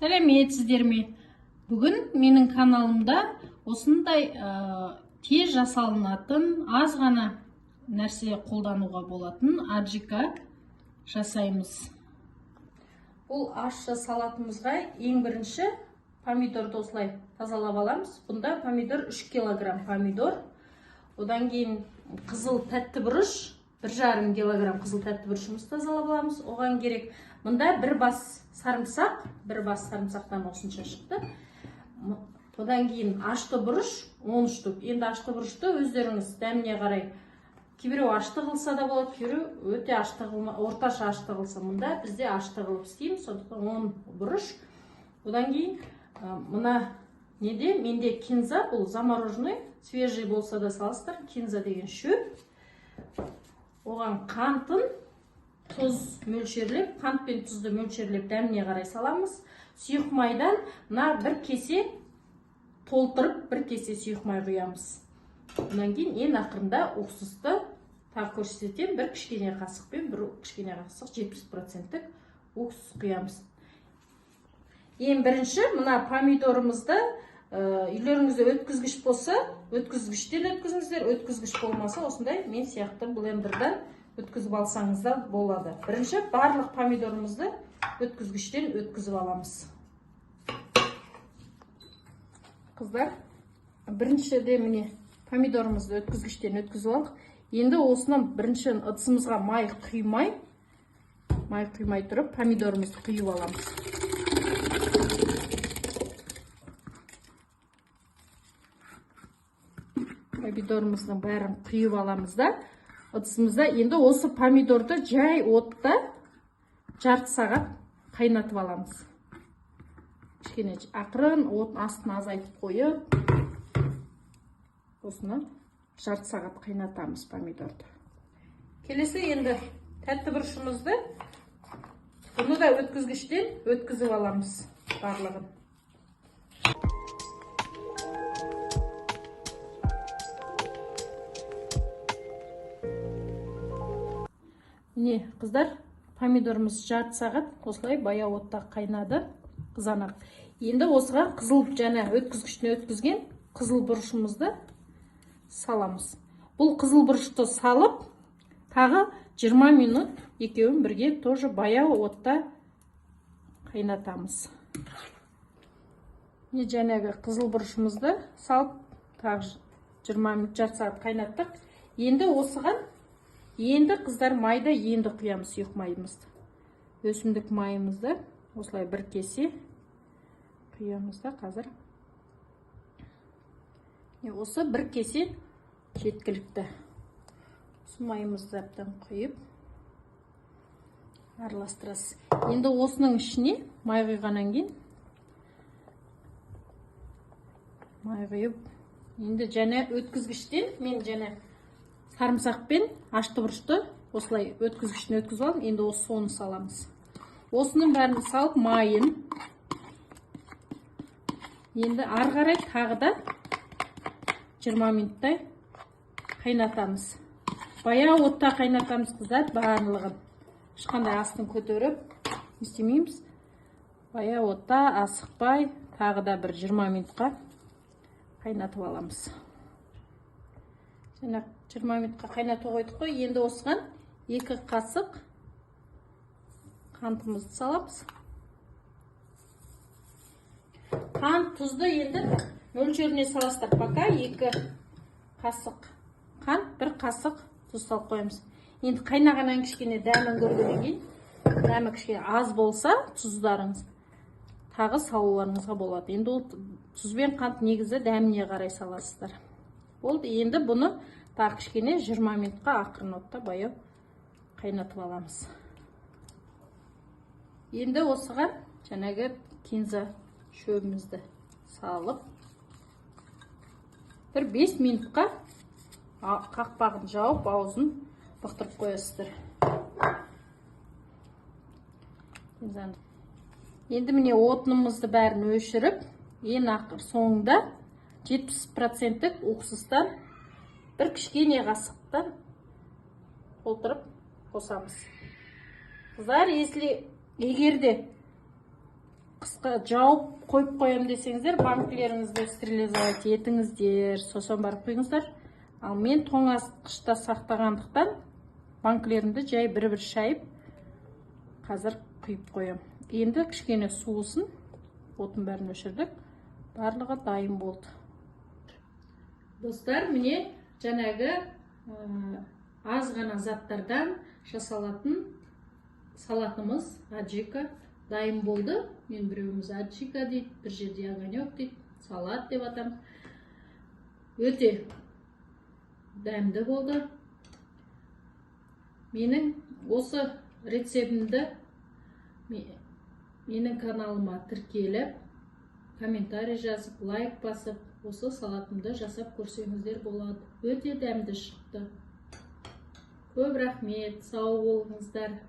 Сәлеметсіздер ме? Бүгін менің каналымда осындай тез жасалынатын, аз ғана нәрсе қолдануға болатын аджика жасаймыз. Бұл аш салатымызға ең бірінші помидорды осылай тазалап аламыз. Бұнда помидор 3 килограмм помидор. Одан кейін қызыл тәтті бұрыш, 1,5 килограмм қызыл тәтті бұрышымызды тазалап аламыз. Оған керек мұнда бір бас сарымсақ, бір бас сарымсақтан осынша шықты. Одан кейін ашты бұрыш 13 штук. Енді ашты бұрышты өздеріңіз дәміне қарай. Кейбіреу ашты қылса да болады, кейбіреу өте ашты қылма, орташа ашты қылса. Мұнда бізде ашты қылып істейміз, сондықтан 10 бұрыш. Одан кейін мына неде, менде кинза, бұл замороженный, свежий болса да салыстыр. Кинза деген шөп. Оған қантын, тұз мөлшерлеп, қант пен тұзды мөлшерлеп дәміне қарай саламыз. Сұйық майдан мына бір кесе толтырып, бір кесе сұйық май құямыз. Онан кейін ең ақырында уксусты тағы көрсетем, бір кішкене қасықпен, бір кішкене қасық 70% уксус құямыз. Ең бірінші мына помидорымызды үйлеріңізде өткізгіш болса, өткізгіштен өткізіңіздер, өткізгіш болмаса осындай мен сияқты блендердан өткізіп алсаңыз да болады. Бірінші барлық помидорымызды өткізгіштен өткізіп аламыз. Қыздар, біріншіде міне помидорымызды өткізгіштен өткізіп алдық. Енді осынан бірінші ыдысымызға май құймай тұрып помидорымызды құйып аламыз. Помидорымыздың бәрін құйып аламыз да, ыдысымызда енді осы помидорды жай отта жарты сағат қайнатып аламыз. Кішкене ақырын от астын азайтып қойып, осыны жарты сағат қайнатамыз помидорды. Келесі енді тәтті бұрышымызды, бұны да өткізгіштен өткізіп аламыз барлығын. Міне, қыздар, помидорымыз жарты сағат осылай баяу отта қайнады, қызанақ. Енді осыған қызыл және өткізгіштен өткізген қызыл бұрышымызды саламыз. Бұл қызыл бұрышты салып, тағы 20 минут екеуін бірге тоже баяу отта қайнатамыз. Жәнегі қызыл бұрышымызды салып, тағы 20 минут жарты сағат қайнаттық. Енді осыған енді қыздар майды енді құямыз, сұйық майымызды. Өсімдік майымызды осылай бір кесе құямыз да қазір. Осы бір кесе жеткілікті. Осы майымызды әбден құйып араластырасыз. Енді осының ішіне май құйғаннан кейін май құйып, енді және өткізгіштен мен және сарымсақпен ашты бұрышты осылай өткізгіштен өткізіп алып, енді осы соны саламыз. Осының бәрін салып майын енді ары қарай тағы да 20 минуттай қайнатамыз. Баяу отта қайнатамыз, қыздар, барлығын. Ешқандай астын көтеріп істемейміз. Баяу отта асықпай тағы да бір 20 минутқа қайнатып аламыз. Жаңа 20 минутқа қайнатып қойдық қой. Енді осыған 2 қасық қантымызды саламыз. Қант, тұзды енді мөлшеріне саластыр. Пока 2 қасық қант, 1 қасық тұз салып қоямыз. Енді қайнағаннан кішкене дәмін көргеннен кейін, дәмі кішкене аз болса, тұздарыңыз тағы салуларыңызға болады. Енді ол тұз бен қант негізі дәміне қарай саласыздар. Болды, енді бұны тағы кішкене 20 минутқа ақырын отта баяу қайнатып аламыз. Енді осыған жаңағы кинза шөбімізді салып, бір 5 минутқа қақпағын жауып, аузын бұқтырып қоясыздар. Енді міне отынымызды бәрін өшіріп, ең ақыр соңында 70% уксустан бір кішкене қасықтан толтырып қосамыз. Қыздар, егерде қысқа жауып қойып қоям десеңіздер, банкілеріңізді стерилизовать етіңіздер, сосын барып құйыңыздар. Ал мен тоңазытқышта сақтағандықтан банкілерімді жай бір-бір шайып, қазір құйып қоям. Енді кішкене суысын, отын бәрін өшірдік, барлығы дайын болды. Достар, міне жаңағы аз ғана заттардан жасалатын салатымыз аджика дайын болды. Мен біреуіміз аджика дейді, бір жерде огонек дейді, салат деп атам. Өте дәмді болды. Менің осы рецептімді менің каналыма тіркеліп, комментарий жазып, лайк басып, осы салатымды жасап көрсеңіздер болады. Өте дәмді шықты. Көп рахмет, сау болыңыздар.